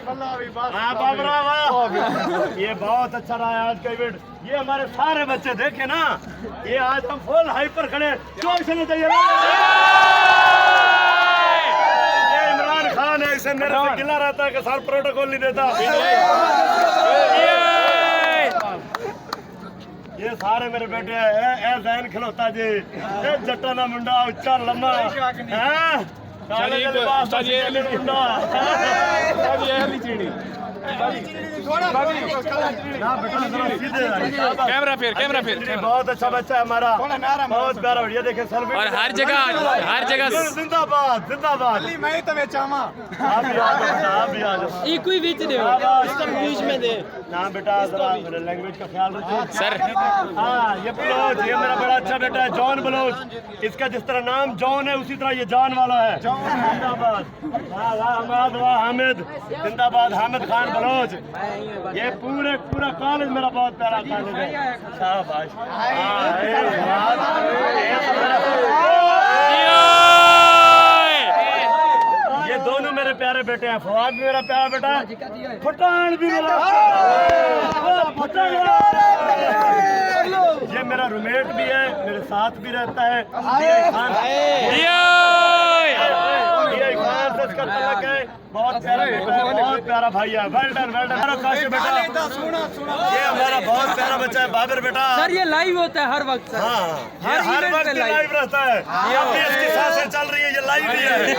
हाँ बाबरा वाह, ये बहुत अच्छा रहा है आज का इवेंट। ये हमारे सारे बच्चे देखे ना, ये आज हम फुल हाइप पर खड़े, क्यों से नहीं चाहिए। ये इमरान खान है, इसे मेरे से गिला रहता है कि सर प्रोटोकॉल नहीं देता। ये सारे मेरे बेटे हैं, ए जैन खिलौता जी, ए जट्टा ना मुंडा उच्चा लम्मा है, काले लिबास मुंडा कैमरा फिर बहुत अच्छा बच्चा है हमारा, बहुत प्यारा। बढ़िया देखे सेल्फी और हर जगह जिंदाबाद जिंदाबाद। मैं तो बेचामा आप भी आ जाओ, आप भी आ जाओ। एक ही बीच दे बीच में दे ना बेटा, जरा मेरे लैंग्वेज का ख्याल रखिए सर। हाँ ये बलोच, ये मेरा बड़ा अच्छा बेटा है जॉन बलोच। इसका जिस तरह नाम जॉन है उसी तरह ये जान वाला है। जिंदाबाद, वाह वाह हमाद, वाह हामिद, जिंदाबाद हामिद खान बलोच। ये पूरा कॉलेज मेरा बहुत प्यारा कॉलेज है। शाबाश। ये दोनों मेरे प्यारे बेटे हैं। फवाद भी मेरा प्यारा बेटा है, फटान भी मेरा ये मेरा रूममेट भी है, मेरे साथ भी रहता है। खान से इसका तलक है, बहुत प्यारा बेटा है, बहुत प्यारा भाई है। वेल डन काशी बेटा, ये हमारा बहुत प्यारा बच्चा है बाबर बेटा। सर ये लाइव होता है हर वक्त सर। हाँ हर वक्त लाइव रहता है। अब भी इसकी सांसें चल रही है, ये लाइव भी है।